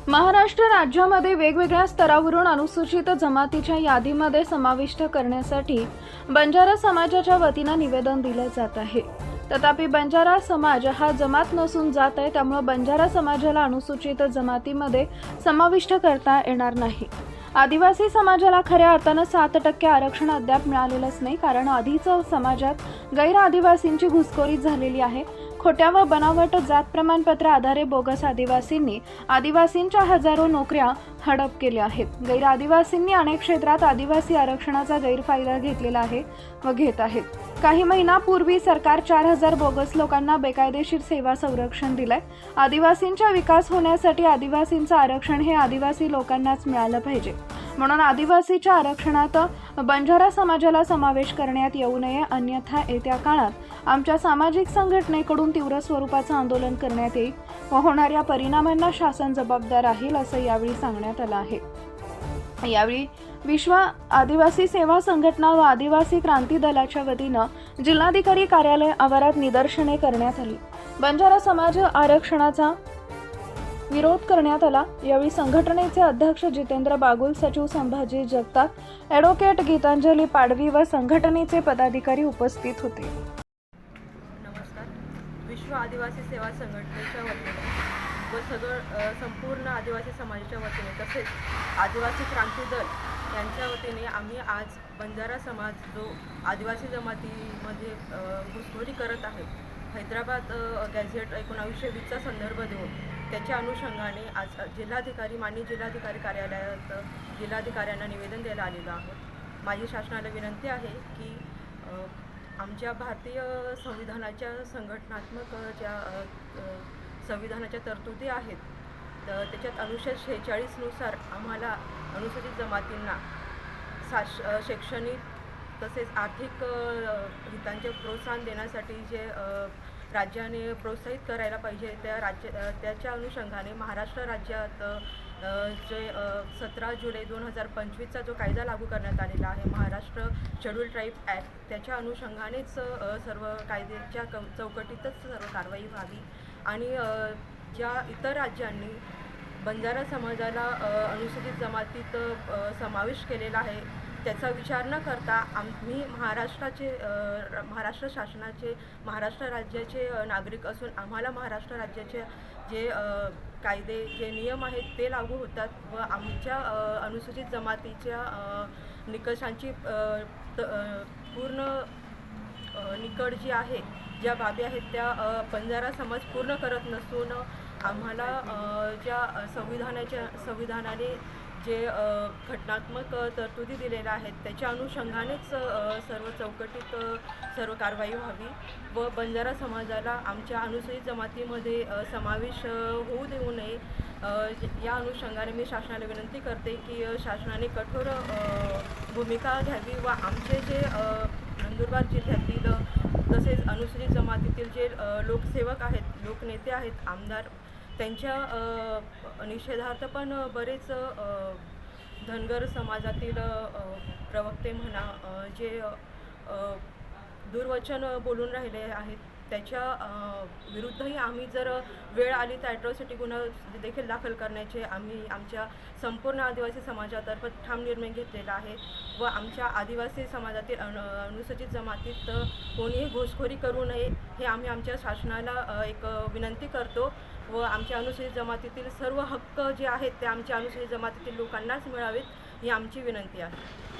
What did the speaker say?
महाराष्ट्र राज्यामध्ये वेगवेगळ्या स्तरावरून अनुसूचित जमातीच्या यादीमध्ये समाविष्ट करण्यासाठी बंजारा समाजाच्या वतीनं निवेदन दिले जात आहे। तथापि बंजारा समाज हा जमात नसून जात आहे, त्यामुळे बंजारा समाजाला अनुसूचित जमातीमध्ये समाविष्ट करता येणार नाही। आदिवासी समाजाला खऱ्या अर्थानं 7% आरक्षण अद्याप मिळालेलंच नाही, कारण आधीच समाजात गैर आदिवासींची घुसखोरी झालेली आहे। खोट्या व बनावट जात प्रमाणपत्र आधारे बोगस आदिवासींनी आदिवासींच्या हजारो नोकऱ्या हडप केल्या आहेत। गैर आदिवासींनी अनेक क्षेत्रात आदिवासी आरक्षणाचा गैरफायदा घेतलेला आहे व घेत आहेत। काही महिन्यापूर्वी सरकार 4000 बोगस लोकांना बेकायदेशीर सेवा संरक्षण दिलंय। आदिवासींचा विकास होण्यासाठी आदिवासींचं आरक्षण हे आदिवासी लोकांनाच मिळालं पाहिजे, म्हणून आदिवासीच्या आरक्षणात बंजारा समाजाला समावेश करण्यात येऊ नये, अन्यथा येत्या काळात आमच्या सामाजिक संघटनेकडून तीव्र स्वरूपाचं आंदोलन करण्यात येईल व होणाऱ्या परिणामांना शासन जबाबदार राहील, असं यावेळी सांगण्यात आलं आहे। यावेळी विश्व आदिवासी सेवा संघटना व आदिवासी क्रांती दलाच्या वतीनं जिल्हाधिकारी कार्यालय आवारात निदर्शने करण्यात आली। बंजारा समाज आरक्षणाचा विरोध करण्यात आला। यावेळी संघटनेचे अध्यक्ष जितेंद्र बागुल, सचिव संभाजी जगताप, ॲडव्होकेट गीतांजली पाडवी व संघटनेचे पदाधिकारी उपस्थित होते। नमस्कार। विश्व आदिवासी सेवा संघटनेच्या वतीने व संपूर्ण आदिवासी समाजाच्या वतीने तसेच आदिवासी क्रांती दल यांच्या वतीने आम्ही आज बंजारा समाज जो आदिवासी जमातीमध्ये घुसखोरी करत आहे, हैदराबाद गॅझेट 1920चा संदर्भ देऊन त्याच्या अनुषंगाने आज माननीय जिल्हाधिकारी कार्यालयात जिल्हाधिकाऱ्यांना निवेदन द्यायला आलेलो आहोत। माझी शासनाला विनंती आहे की आमच्या भारतीय संविधानाच्या संघटनात्मक ज्या संविधानाच्या तरतुदी आहेत त्याच्यात अनुच्छेद 46 नुसार आम्हाला अनुसूचित जमातींना शैक्षणिक तसेच आर्थिक हितांचे प्रोत्साहन देण्यासाठी जे राज्याने प्रोत्साहित करायला पाहिजे त्याच्या अनुषंगाने महाराष्ट्र राज्यात जे 17 जुलै 2025चा जो कायदा लागू करण्यात आलेला आहे, महाराष्ट्र शेड्यूल ट्राईब ॲक्ट, त्याच्या अनुषंगानेच सर्व कायद्याच्या चौकटीतच सर्व कारवाई व्हावी आणि ज्या इतर राज्यांनी बंजारा समाजाला अनुसूचित जमातीत समावेश केलेला आहे त्याचा विचार न करता आम्ही महाराष्ट्र शासनाचे महाराष्ट्र राज्याचे नागरिक असून आम्हाला महाराष्ट्र राज्याचे जे कायदे जे नियम आहेत ते लागू होतात व आमच्या अनुसूचित जमातीच्या निकषांची पूर्ण निकड जी आहे, ज्या बाबी आहेत त्या बंजारा समाज पूर्ण करत नसून आम्हाला ज्या संविधानाने जे घटनात्मक तरतुदी दिलेल्या आहेत त्याच्या अनुषंगानेच सर्व चौकटीत सर्व कारवाई व्हावी व बंजारा समाजाला आमच्या अनुसूचित जमातीमध्ये समावेश होऊ देऊ नये। या अनुषंगाने मी शासनाला विनंती करते की शासनाने कठोर भूमिका घ्यावी व आमचे जे नंदुरबार जिल्ह्यातील तसेच अनुसूचित जमातीतील जे लोकसेवक आहेत, लोकनेते आहेत, आमदार, त्यांच्या निषेधार्थ पण बरेच धनगर समाजातील प्रवक्ते म्हणा जे दुर्वचन बोलून राहिले आहेत त्याच्या विरुद्धही आम्ही जर वेळ आली तर ॲट्रॉसिटी गुन्हा देखील दाखल करण्याचे आम्ही आमच्या संपूर्ण आदिवासी समाजातर्फे ठाम निर्णय घेतलेला आहे व आमच्या आदिवासी समाजातील अनुसूचित जमातीत कोणीही घुसखोरी करू नये हे आम्ही आमच्या शासनाला एक विनंती करतो व आमच्या अनुसूचित जमातीतील सर्व हक्क जे आहेत ते आमच्या अनुसूचित जमातीतील लोकांनाच मिळावेत ही आमची विनंती आहे।